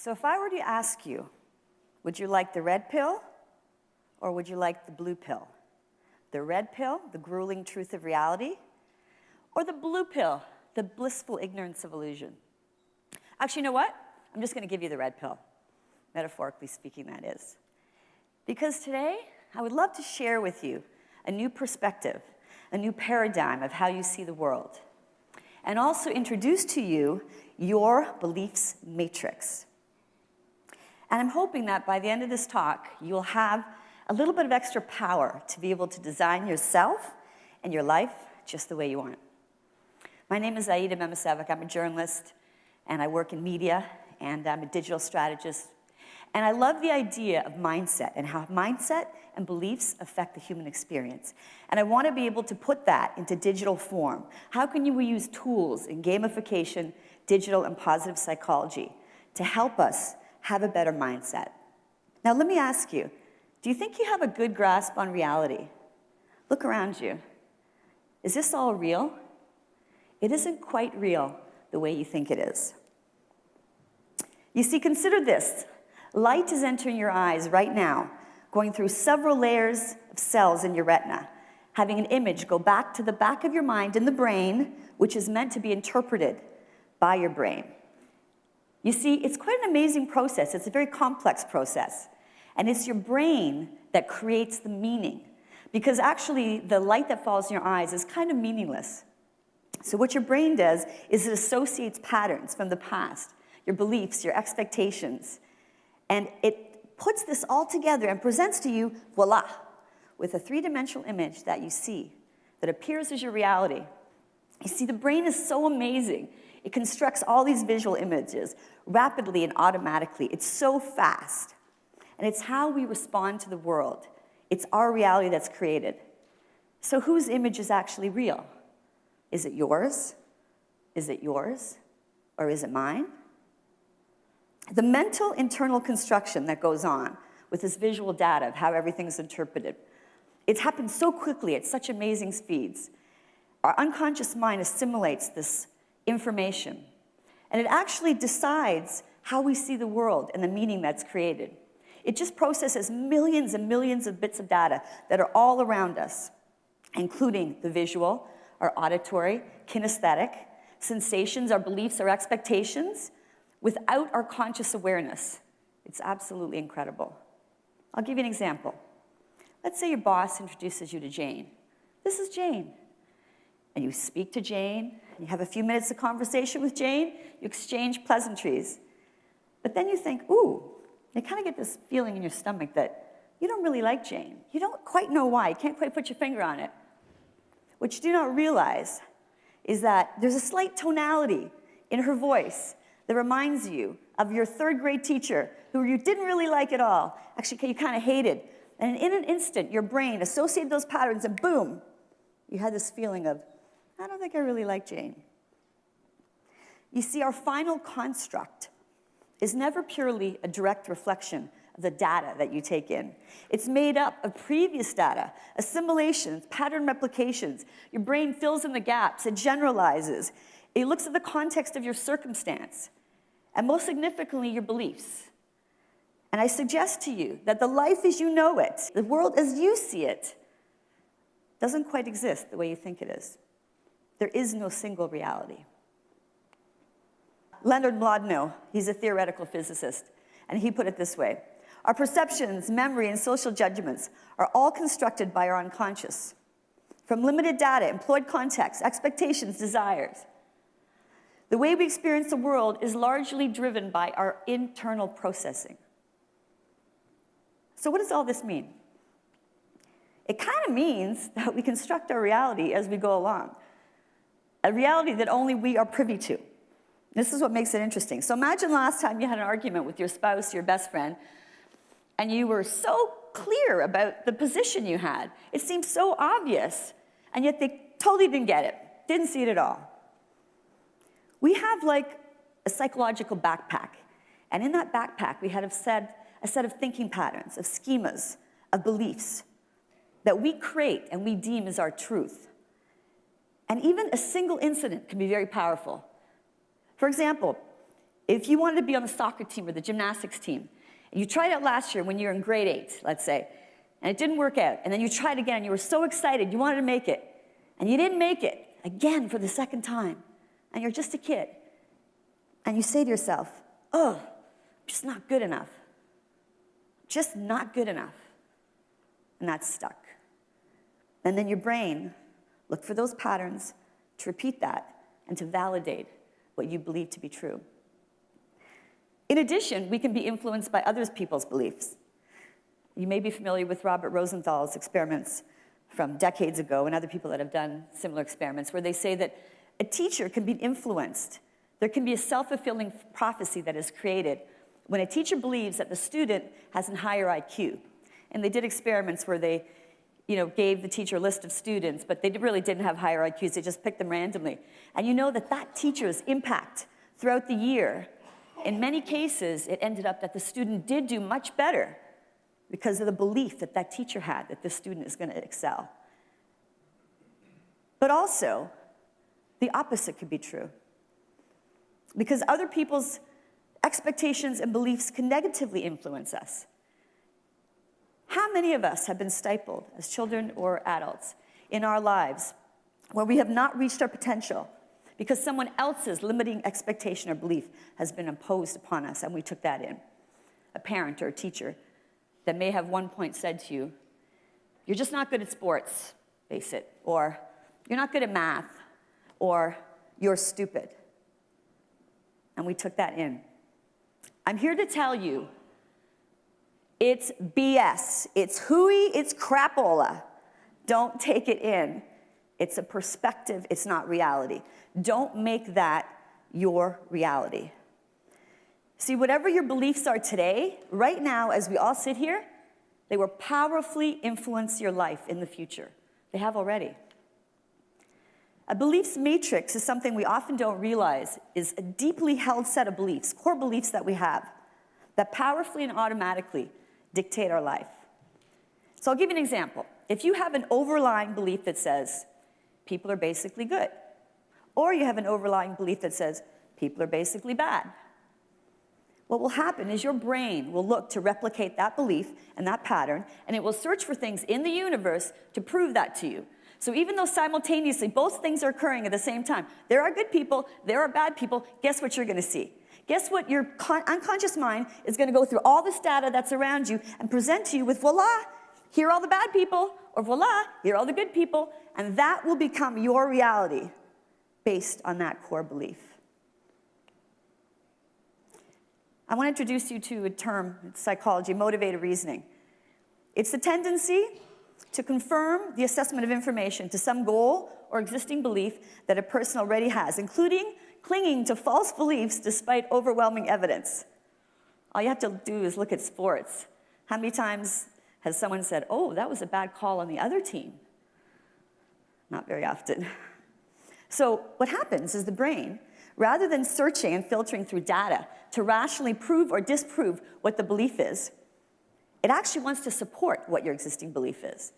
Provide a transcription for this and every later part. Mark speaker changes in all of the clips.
Speaker 1: So if I were to ask you, would you like the red pill or would you like the blue pill? The red pill, the grueling truth of reality, or the blue pill, the blissful ignorance of illusion? Actually, you know what? I'm just going to give you the red pill, metaphorically speaking, that is. Because today, I would love to share with you a new perspective, a new paradigm of how you see the world, and also introduce to you your beliefs matrix. And I'm hoping that by the end of this talk, you'll have a little bit of extra power to be able to design yourself and your life just the way you want it. My name is Aida Memisevic. I'm a journalist, and I work in media, and I'm a digital strategist. And I love the idea of mindset and how mindset and beliefs affect the human experience. And I want to be able to put that into digital form. How can we use tools in gamification, digital, and positive psychology to help us have a better mindset? Now, let me ask you, do you think you have a good grasp on reality? Look around you. Is this all real? It isn't quite real the way you think it is. You see, consider this. Light is entering your eyes right now, going through several layers of cells in your retina, having an image go back to the back of your mind in the brain, which is meant to be interpreted by your brain. You see, it's quite an amazing process. It's a very complex process. And it's your brain that creates the meaning. Because actually, the light that falls in your eyes is kind of meaningless. So what your brain does is it associates patterns from the past, your beliefs, your expectations, and it puts this all together and presents to you, voila, with a three-dimensional image that you see, that appears as your reality. You see, the brain is so amazing. It constructs all these visual images rapidly and automatically. It's so fast. And it's how we respond to the world. It's our reality that's created. So whose image is actually real? Is it yours? Is it yours? Or is it mine? The mental internal construction that goes on with this visual data of how everything's interpreted, it's happened so quickly at such amazing speeds. Our unconscious mind assimilates this information, and it actually decides how we see the world and the meaning that's created. It just processes millions and millions of bits of data that are all around us, including the visual, our auditory, kinesthetic, sensations, our beliefs, our expectations, without our conscious awareness. It's absolutely incredible. I'll give you an example. Let's say your boss introduces you to Jane. This is Jane. And you speak to Jane, you have a few minutes of conversation with Jane, you exchange pleasantries. But then you think, ooh, you kind of get this feeling in your stomach that you don't really like Jane. You don't quite know why. You can't quite put your finger on it. What you do not realize is that there's a slight tonality in her voice that reminds you of your third-grade teacher who you didn't really like at all. Actually, you kind of hated. And in an instant, your brain associated those patterns, and boom, you had this feeling of, I don't think I really like Jane. You see, our final construct is never purely a direct reflection of the data that you take in. It's made up of previous data, assimilations, pattern replications. Your brain fills in the gaps, it generalizes. It looks at the context of your circumstance, and most significantly, your beliefs. And I suggest to you that the life as you know it, the world as you see it, doesn't quite exist the way you think it is. There is no single reality. Leonard Mlodinow, he's a theoretical physicist, and he put it this way: our perceptions, memory, and social judgments are all constructed by our unconscious, from limited data, employed context, expectations, desires. The way we experience the world is largely driven by our internal processing. So what does all this mean? It kind of means that we construct our reality as we go along, a reality that only we are privy to. This is what makes it interesting. So imagine last time you had an argument with your spouse, your best friend, and you were so clear about the position you had. It seemed so obvious, and yet they totally didn't get it, didn't see it at all. We have like a psychological backpack, and in that backpack we had a set of thinking patterns, of schemas, of beliefs that we create and we deem as our truth. And even a single incident can be very powerful. For example, If you wanted to be on the soccer team or the gymnastics team, and you tried it last year when you were in grade 8, let's say, and it didn't work out, and then you tried again, you were so excited, you wanted to make it, and you didn't make it, again for the second time, and you're just a kid, and you say to yourself, oh, I'm just not good enough. Just not good enough. And that's stuck. And then your brain looked for those patterns to repeat that and to validate what you believe to be true. In addition, we can be influenced by other people's beliefs. You may be familiar with Robert Rosenthal's experiments from decades ago and other people that have done similar experiments where they say that a teacher can be influenced. There can be a self-fulfilling prophecy that is created when a teacher believes that the student has a higher IQ. And they did experiments where they gave the teacher a list of students, but they really didn't have higher IQs. They just picked them randomly. And you know that teacher's impact throughout the year, in many cases, it ended up that the student did do much better because of the belief that that teacher had that this student is going to excel. But also, the opposite could be true. Because other people's expectations and beliefs can negatively influence us. How many of us have been stifled as children or adults in our lives where we have not reached our potential because someone else's limiting expectation or belief has been imposed upon us and we took that in? A parent or a teacher that may have one point said to you, you're just not good at sports, face it, or you're not good at math, or you're stupid. And we took that in. I'm here to tell you, it's BS. It's hooey, it's crapola. Don't take it in. It's a perspective, it's not reality. Don't make that your reality. See, whatever your beliefs are today, right now, as we all sit here, they will powerfully influence your life in the future. They have already. A beliefs matrix is something we often don't realize is a deeply held set of beliefs, core beliefs that we have, that powerfully and automatically dictate our life. So I'll give you an example. If you have an overlying belief that says, people are basically good, or you have an overlying belief that says, people are basically bad, what will happen is your brain will look to replicate that belief and that pattern, and it will search for things in the universe to prove that to you. So even though simultaneously both things are occurring at the same time, there are good people, there are bad people, guess what you're going to see? Guess what? Your unconscious mind is going to go through all this data that's around you and present to you with, voila, here are all the bad people, or voila, here are all the good people, and that will become your reality based on that core belief. I want to introduce you to a term in psychology, motivated reasoning. It's the tendency to confirm the assessment of information to some goal or existing belief that a person already has, including clinging to false beliefs despite overwhelming evidence. All you have to do is look at sports. How many times has someone said, oh, that was a bad call on the other team? Not very often. So what happens is the brain, rather than searching and filtering through data to rationally prove or disprove what the belief is, it actually wants to support what your existing belief is.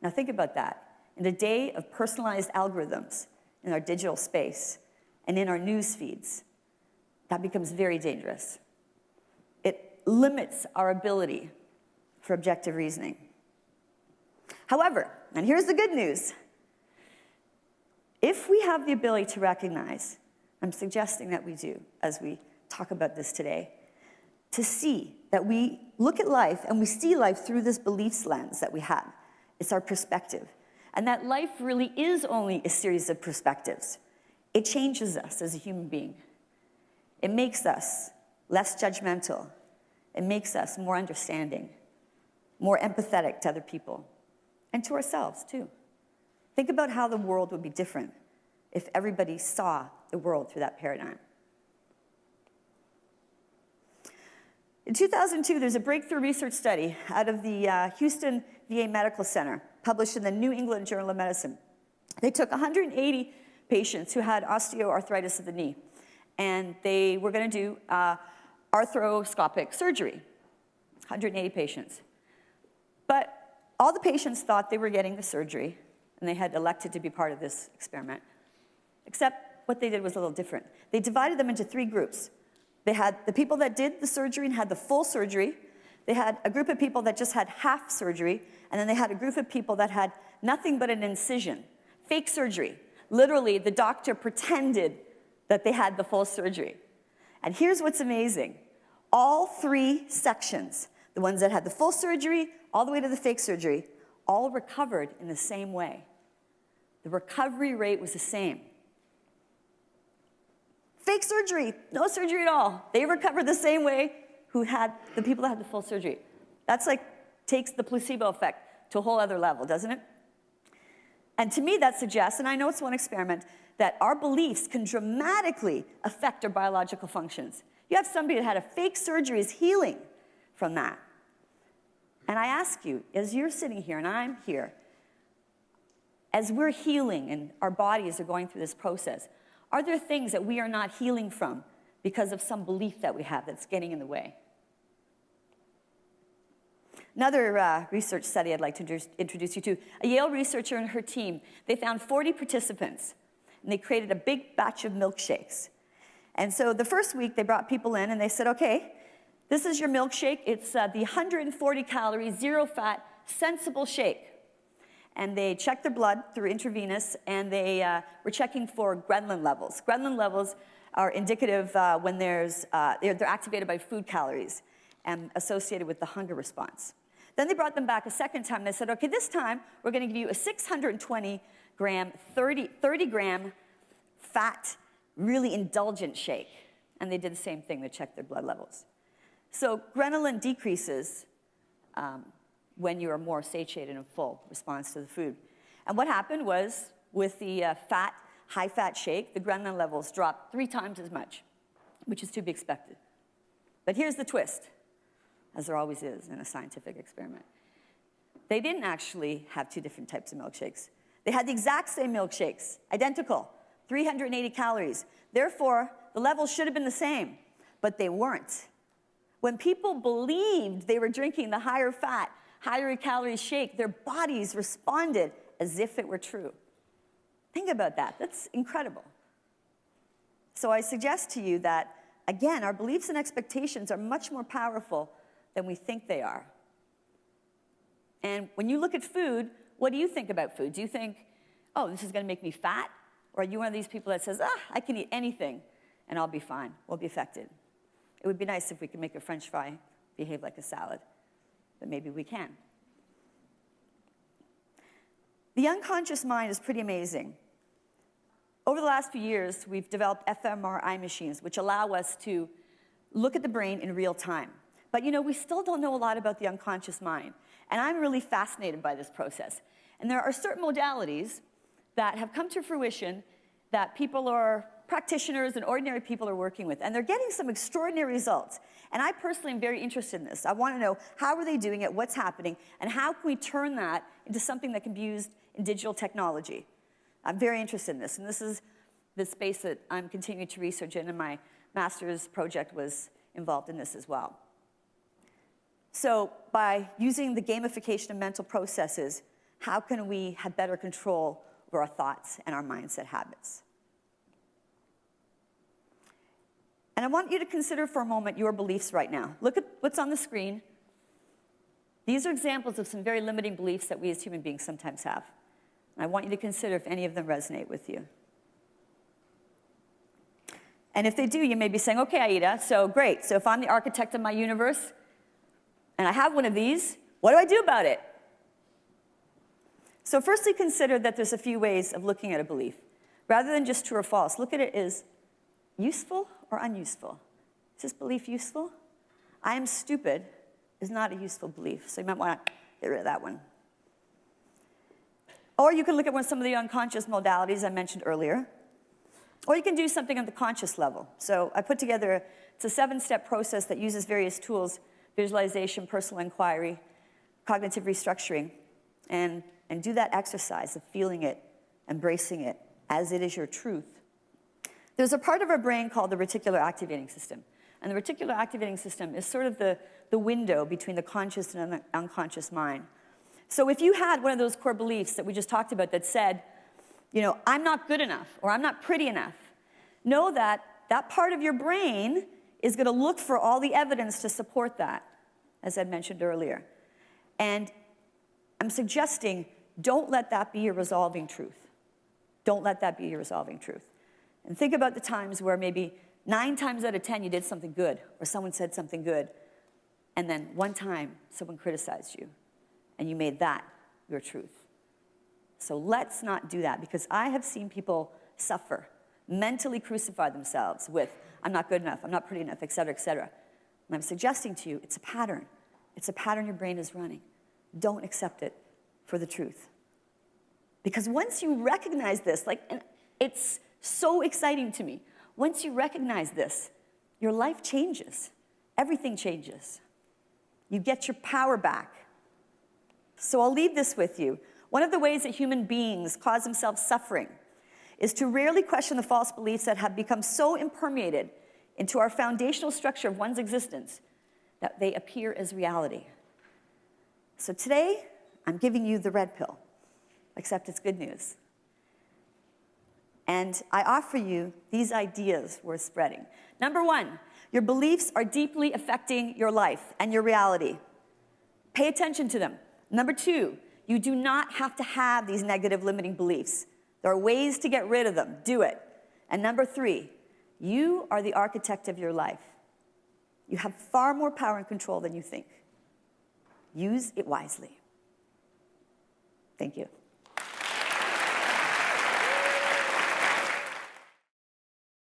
Speaker 1: Now think about that. In the day of personalized algorithms in our digital space and in our news feeds, that becomes very dangerous. It limits our ability for objective reasoning. However, and here's the good news, if we have the ability to recognize, I'm suggesting that we do as we talk about this today, to see that we look at life and we see life through this beliefs lens that we have. It's our perspective. And that life really is only a series of perspectives. It changes us as a human being. It makes us less judgmental. It makes us more understanding, more empathetic to other people, and to ourselves too. Think about how the world would be different if everybody saw the world through that paradigm. In 2002, there's a breakthrough research study out of the Houston VA Medical Center, published in the New England Journal of Medicine. They took 180 patients who had osteoarthritis of the knee, and they were going to do arthroscopic surgery, 180 patients. But all the patients thought they were getting the surgery, and they had elected to be part of this experiment, except what they did was a little different. They divided them into 3 groups. They had the people that did the surgery and had the full surgery. They had a group of people that just had half surgery, and then they had a group of people that had nothing but an incision. Fake surgery. Literally, the doctor pretended that they had the full surgery. And here's what's amazing. All three sections, the ones that had the full surgery, all the way to the fake surgery, all recovered in the same way. The recovery rate was the same. Fake surgery, no surgery at all. They recovered the same way the people that had the full surgery. That's like, takes the placebo effect to a whole other level, doesn't it? And to me, that suggests, and I know it's one experiment, that our beliefs can dramatically affect our biological functions. You have somebody that had a fake surgery is healing from that. And I ask you, as you're sitting here and I'm here, as we're healing and our bodies are going through this process, are there things that we are not healing from because of some belief that we have that's getting in the way? Another research study I'd like to introduce you to, a Yale researcher and her team, they found 40 participants, and they created a big batch of milkshakes. And so the first week, they brought people in, and they said, okay, this is your milkshake. It's the 140 calorie, zero fat, sensible shake. And they checked their blood through intravenous, and they were checking for ghrelin levels. Ghrelin levels are indicative when they're activated by food calories and associated with the hunger response. Then they brought them back a second time. They said, okay, this time we're going to give you a 620 gram, 30 gram fat, really indulgent shake. And they did the same thing. They checked their blood levels. So ghrelin decreases when you are more satiated and full response to the food. And what happened was, with the high-fat shake, the ghrelin levels dropped 3 times as much, which is to be expected. But here's the twist, as there always is in a scientific experiment. They didn't actually have 2 different types of milkshakes. They had the exact same milkshakes, identical, 380 calories. Therefore, the levels should have been the same, but they weren't. When people believed they were drinking the higher fat, higher calorie shake, their bodies responded as if it were true. Think about that. That's incredible. So I suggest to you that, again, our beliefs and expectations are much more powerful than we think they are. And when you look at food, what do you think about food? Do you think, oh, this is going to make me fat? Or are you one of these people that says, I can eat anything and I'll be fine, won't be affected? It would be nice if we could make a French fry behave like a salad, but maybe we can. The unconscious mind is pretty amazing. Over the last few years, we've developed fMRI machines, which allow us to look at the brain in real time. But we still don't know a lot about the unconscious mind. And I'm really fascinated by this process. And there are certain modalities that have come to fruition that practitioners and ordinary people are working with. And they're getting some extraordinary results. And I personally am very interested in this. I want to know, how are they doing it, what's happening, and how can we turn that into something that can be used in digital technology? I'm very interested in this. And this is the space that I'm continuing to research in, and my master's project was involved in this as well. So by using the gamification of mental processes, how can we have better control over our thoughts and our mindset habits? And I want you to consider for a moment your beliefs right now. Look at what's on the screen. These are examples of some very limiting beliefs that we as human beings sometimes have. And I want you to consider if any of them resonate with you. And if they do, you may be saying, okay, Aida, so great. So if I'm the architect of my universe, and I have one of these, what do I do about it? So firstly, consider that there's a few ways of looking at a belief. Rather than just true or false, look at it as useful or unuseful. Is this belief useful? I am stupid is not a useful belief, so you might want to get rid of that one. Or you can look at some of the unconscious modalities I mentioned earlier. Or you can do something on the conscious level. So I put together, it's a 7-step process that uses various tools: visualization, personal inquiry, cognitive restructuring, and do that exercise of feeling it, embracing it as it is your truth. There's a part of our brain called the reticular activating system. And the reticular activating system is sort of the window between the conscious and the unconscious mind. So if you had one of those core beliefs that we just talked about that said, I'm not good enough, or I'm not pretty enough, know that that part of your brain is going to look for all the evidence to support that, as I mentioned earlier. And I'm suggesting don't let that be your resolving truth. Don't let that be your resolving truth. And think about the times where maybe 9 times out of 10 you did something good, or someone said something good, and then one time someone criticized you, and you made that your truth. So let's not do that, because I have seen people suffer, mentally crucify themselves with, I'm not good enough, I'm not pretty enough, et cetera, et cetera. And I'm suggesting to you, it's a pattern. It's a pattern your brain is running. Don't accept it for the truth. Because once you recognize this, and it's so exciting to me, once you recognize this, your life changes. Everything changes. You get your power back. So I'll leave this with you. One of the ways that human beings cause themselves suffering is to rarely question the false beliefs that have become so impermeated into our foundational structure of one's existence that they appear as reality. So today, I'm giving you the red pill, except it's good news. And I offer you these ideas worth spreading. Number 1, your beliefs are deeply affecting your life and your reality. Pay attention to them. Number 2, you do not have to have these negative limiting beliefs. There are ways to get rid of them. Do it. And number 3, you are the architect of your life. You have far more power and control than you think. Use it wisely. Thank you.